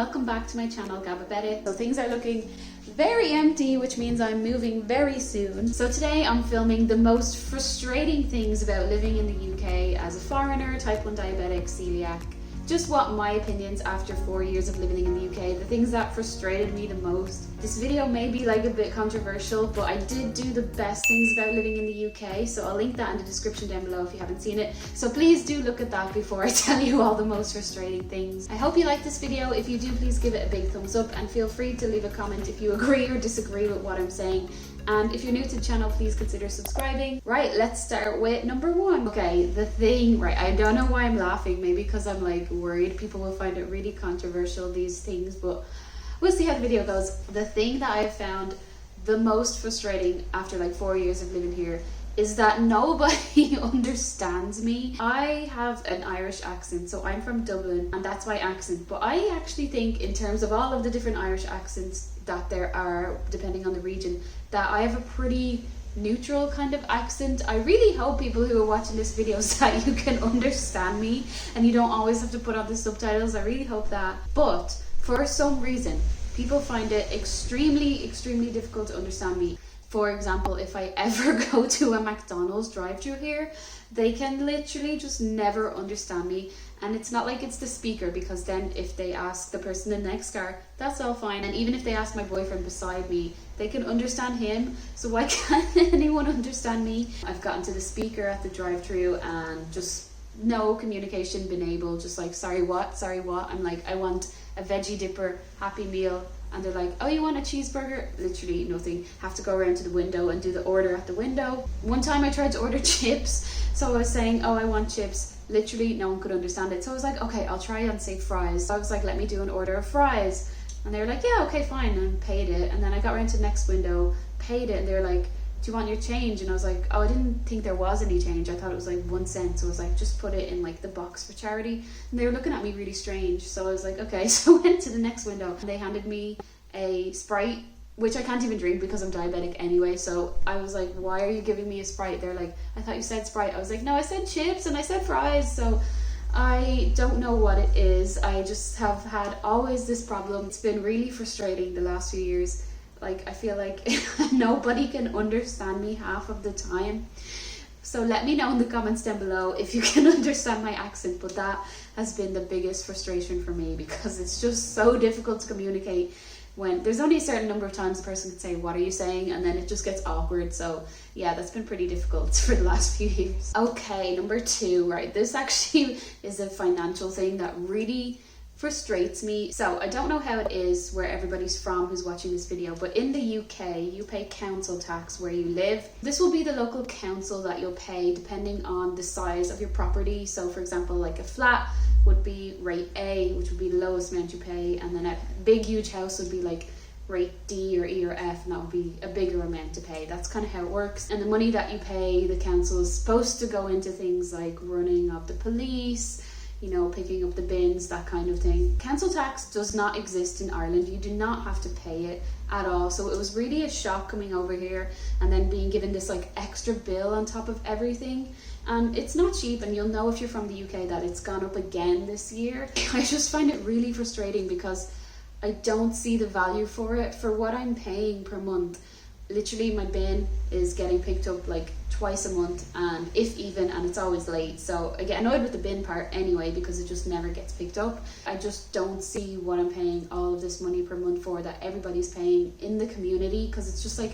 welcome back to my channel Gabbabetic. So things are looking very empty, which means I'm moving very soon. So today I'm filming the most frustrating things about living in the UK as a foreigner, type 1 diabetic, celiac. Just what my opinions after 4 years of living in the UK, the things that frustrated me the most. This video may be like a bit controversial, but I did do the best things about living in the UK, so I'll link that in the description down below if you haven't seen it. So please do look at that before I tell you all the most frustrating things. I hope you like this video. If you do, please give it a big thumbs up and feel free to leave a comment if you agree or disagree with what I'm saying. And if you're new to the channel, please consider subscribing. Right, let's start with number one. Okay, the thing, right, I don't know why I'm laughing. Maybe because I'm like worried people will find it really controversial, these things, but we'll see how the video goes. The thing that I've found the most frustrating after like 4 years of living here is that nobody understands me. I have an Irish accent, so I'm from Dublin, and that's my accent. But I actually think in terms of all of the different Irish accents that there are, depending on the region, that I have a pretty neutral kind of accent. I really hope people who are watching this video that you can understand me and you don't always have to put on the subtitles. I really hope that. But for some reason, people find it extremely difficult to understand me. For example, if I ever go to a McDonald's drive-thru here, they can literally just never understand me. And it's not like it's the speaker, because then if they ask the person in the next car, that's all fine. And even if they ask my boyfriend beside me, they can understand him. So why can't anyone understand me? I've gotten to the speaker at the drive-thru and just no communication been able, just like, sorry what? I'm like, I want a veggie dipper, Happy Meal. And they're like, oh, you want a cheeseburger? Literally nothing. Have to go around to the window and do the order at the window. One time I tried to order chips. So I was saying, oh, I want chips. Literally no one could understand it. So I was like, okay, I'll try and say fries. So I was like, let me do an order of fries. And they were like, yeah, okay, fine. And paid it. And then I got around to the next window, paid it. And they were like, do you want your change? And I was like, oh, I didn't think there was any change. I thought it was like 1 cent. So I was like, just put it in like the box for charity. And they were looking at me really strange. So I was like, okay. So I went to the next window and they handed me a Sprite, which I can't even drink because I'm diabetic anyway. So I was like, why are you giving me a Sprite? They're like, I thought you said Sprite. I was like, no, I said chips and I said fries. So I don't know what it is. I just have had always this problem. It's been really frustrating the last few years. Like, I feel like nobody can understand me half of the time. So let me know in the comments down below if you can understand my accent. But that has been the biggest frustration for me, because it's just so difficult to communicate when there's only a certain number of times a person can say, what are you saying? And then it just gets awkward. So yeah, that's been pretty difficult for the last few years. Okay, number two, right? This actually is a financial thing that really frustrates me. So I don't know how it is where everybody's from who's watching this video, but in the UK, you pay council tax where you live. This will be the local council that you'll pay depending on the size of your property. So for example, like a flat would be rate A, which would be the lowest amount you pay, and then a big huge house would be like rate D or E or F, and that would be a bigger amount to pay. That's kind of how it works. And the money that you pay the council is supposed to go into things like running of the police, you know, picking up the bins, that kind of thing. Council tax does not exist in Ireland. You do not have to pay it at all. So it was really a shock coming over here and then being given this like extra bill on top of everything. And it's not cheap, and you'll know if you're from the UK that it's gone up again this year. I just find it really frustrating because I don't see the value for it for what I'm paying per month. Literally my bin is getting picked up like twice a month, and if even, and it's always late. So I get annoyed with the bin part anyway because it just never gets picked up. I just don't see what I'm paying all of this money per month for that everybody's paying in the community, because it's just like,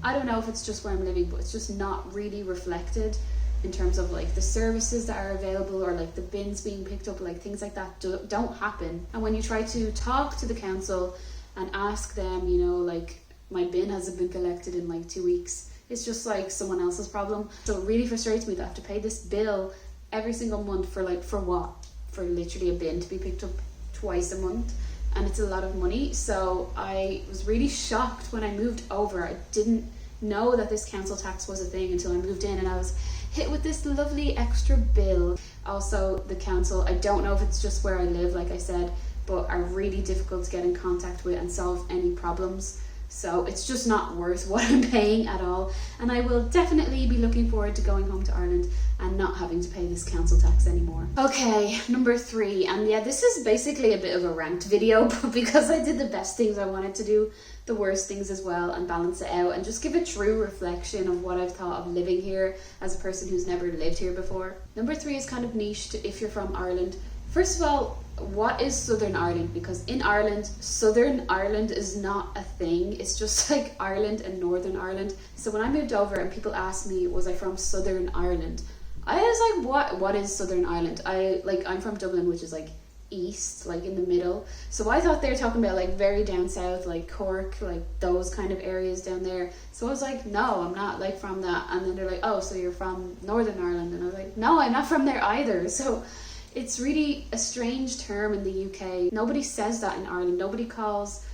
I don't know if it's just where I'm living, but it's just not really reflected in terms of like the services that are available, or like the bins being picked up, like things like that don't happen. And when you try to talk to the council and ask them, you know, like, my bin hasn't been collected in like 2 weeks, it's just like someone else's problem. So it really frustrates me that I have to pay this bill every single month for like, for what? For literally a bin to be picked up twice a month, and it's a lot of money. So I was really shocked when I moved over. I didn't know that this council tax was a thing until I moved in, and I was hit with this lovely extra bill. Also, the council, I don't know if it's just where I live, like I said, but are really difficult to get in contact with and solve any problems. So it's just not worth what I'm paying at all. And I will definitely be looking forward to going home to Ireland and not having to pay this council tax anymore. Okay, number 3. And yeah, this is basically a bit of a rant video, but because I did the best things I wanted to do, the worst things as well, and balance it out and just give a true reflection of what I've thought of living here as a person who's never lived here before. Number 3 is kind of niche to if you're from Ireland. First of all, what is Southern Ireland? Because in Ireland, Southern Ireland is not a thing. It's just like Ireland and Northern Ireland. So when I moved over and people asked me, was I from Southern Ireland? I was like, what is Southern Ireland? I'm from Dublin, which is like east, like in the middle. So I thought they were talking about like very down south, like Cork, like those kind of areas down there. So I was like, no, I'm not like from that. And then they're like, oh, so you're from Northern Ireland? And I was like, no, I'm not from there either. So it's really a strange term in the UK. Nobody says that in Ireland. Nobody calls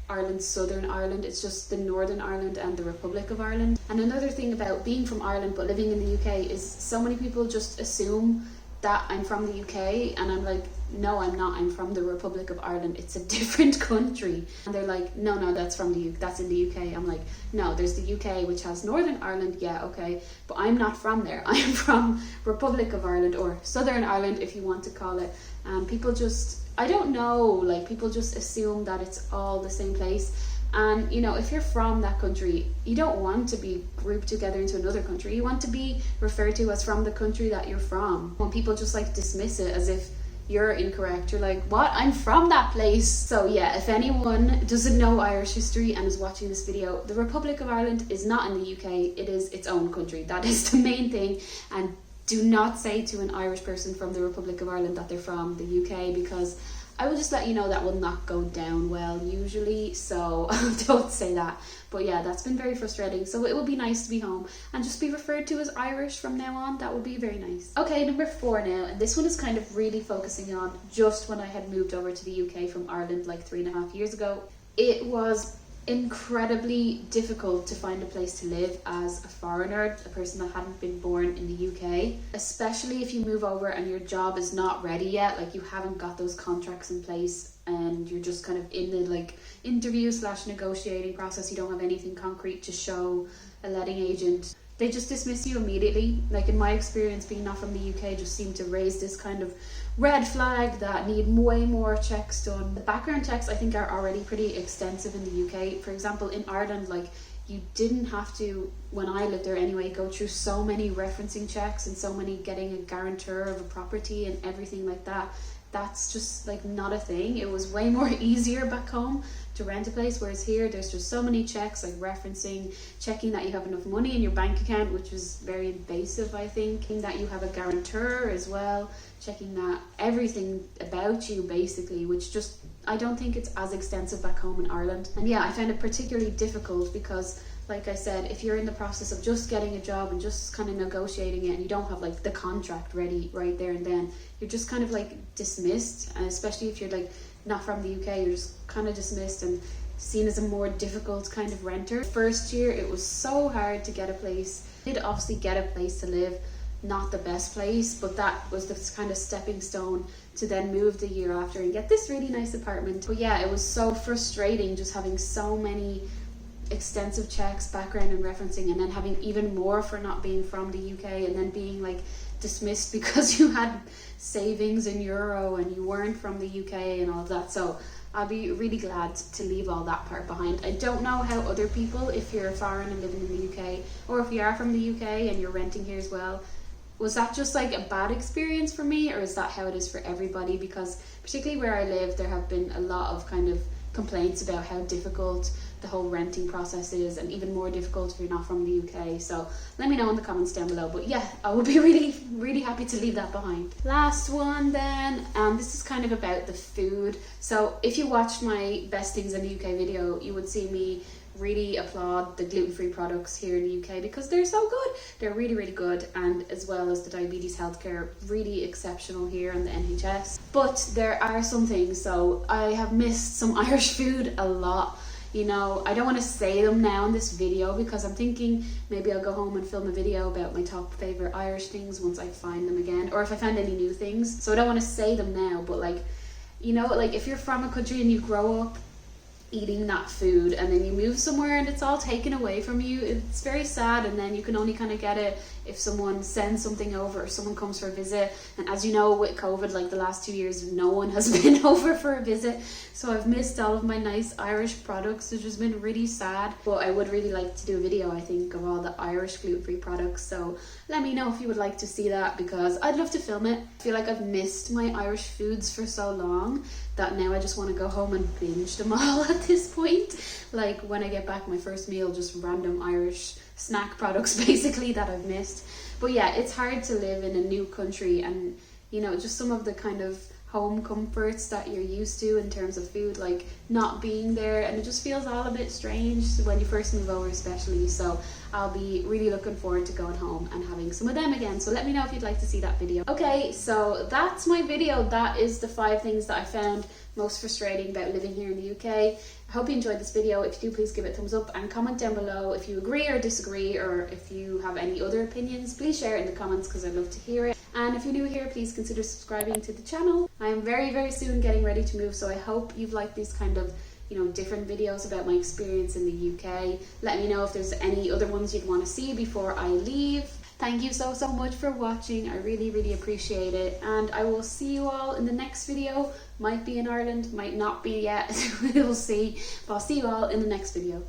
Ireland Southern Ireland. It's just the Northern Ireland and the Republic of Ireland. And another thing about being from Ireland but living in the UK is so many people just assume that I'm from the UK, and I'm like, no, I'm not. I'm from the Republic of Ireland. It's a different country. And they're like, no, that's from that's in the UK. I'm like, no, there's the UK, which has Northern Ireland. Yeah, okay, but I'm not from there. I'm from Republic of Ireland, or Southern Ireland, if you want to call it. And people just, I don't know, like people just assume that it's all the same place. And, you know, if you're from that country, you don't want to be grouped together into another country. You want to be referred to as from the country that you're from. When people just like dismiss it as if you're incorrect, you're like, what? I'm from that place. So yeah, if anyone doesn't know Irish history and is watching this video, the Republic of Ireland is not in the UK. It is its own country. That is the main thing. And do not say to an Irish person from the Republic of Ireland that they're from the UK, because I will just let you know that will not go down well usually, so don't say that. But yeah, that's been very frustrating. So it would be nice to be home and just be referred to as Irish from now on. That would be very nice. Okay, number 4 now, and this one is kind of really focusing on just when I had moved over to the UK from Ireland like 3.5 years ago. It was incredibly difficult to find a place to live as a foreigner, a person that hadn't been born in the UK, especially if you move over and your job is not ready yet, like you haven't got those contracts in place and you're just kind of in the like interview/negotiating process. You don't have anything concrete to show a letting agent. They just dismiss you immediately. Like in my experience, being not from the UK just seemed to raise this kind of red flag that need way more checks done. The background checks I think are already pretty extensive in the UK. For example, in Ireland, like you didn't have to, when I lived there anyway, go through so many referencing checks and so many getting a guarantor of a property and everything like that. That's just like not a thing. It was way more easier back home to rent a place, whereas here there's just so many checks, like referencing, checking that you have enough money in your bank account, which is very invasive, I think, that you have a guarantor as well, checking that everything about you basically, which just, I don't think it's as extensive back home in Ireland. And yeah, I found it particularly difficult because, like I said, if you're in the process of just getting a job and just kind of negotiating it and you don't have like the contract ready right there and then, you're just kind of like dismissed. And especially if you're like not from the UK, you're just kind of dismissed and seen as a more difficult kind of renter. First year it was so hard to get a place. I did obviously get a place to live, not the best place, but that was the kind of stepping stone to then move the year after and get this really nice apartment. But yeah, it was so frustrating just having so many extensive checks, background and referencing, and then having even more for not being from the UK, and then being like dismissed because you had savings in euro and you weren't from the UK and all of that. So I'll be really glad to leave all that part behind. I don't know how other people, if you're a foreigner living in the UK, or if you are from the UK and you're renting here as well, was that just like a bad experience for me, or is that how it is for everybody? Because particularly where I live, there have been a lot of kind of complaints about how difficult the whole renting process is, and even more difficult if you're not from the UK. So let me know in the comments down below. But yeah, I will be really happy to leave that behind. Last one then, this is kind of about the food. So if you watched my best things in the UK video, you would see me really applaud the gluten-free products here in the UK because they're so good. They're really good, and as well as the diabetes healthcare, really exceptional here in the NHS. But there are some things, so I have missed some Irish food a lot. You know, I don't want to say them now in this video because I'm thinking maybe I'll go home and film a video about my top favorite Irish things once I find them again, or if I find any new things. So I don't want to say them now, but like, you know, like if you're from a country and you grow up eating that food, and then you move somewhere and it's all taken away from you. It's very sad, and then you can only kind of get it if someone sends something over or someone comes for a visit. And as you know, with COVID, like the last 2 years, no one has been over for a visit, so I've missed all of my nice Irish products, which has been really sad. But I would really like to do a video, I think, of all the Irish gluten-free products, so let me know if you would like to see that, because I'd love to film it. I feel like I've missed my Irish foods for so long that now I just want to go home and binge them all at this point. Like when I get back, my first meal, just random Irish snack products basically that I've missed. But yeah, it's hard to live in a new country, and you know, just some of the kind of home comforts that you're used to in terms of food, like not being there, and it just feels all a bit strange when you first move over especially. So I'll be really looking forward to going home and having some of them again, so let me know if you'd like to see that video. Okay, so that's my video. That is the 5 things that I found most frustrating about living here in the UK. I hope you enjoyed this video. If you do, please give it a thumbs up and comment down below if you agree or disagree, or if you have any other opinions, please share it in the comments because I'd love to hear it. And if you're new here, please consider subscribing to the channel. I am very soon getting ready to move, so I hope you've liked these kind of, you know, different videos about my experience in the UK. Let me know if there's any other ones you'd want to see before I leave. Thank you so much for watching. I really appreciate it, and I will see you all in the next video. Might be in Ireland, might not be yet. We'll see, but I'll see you all in the next video.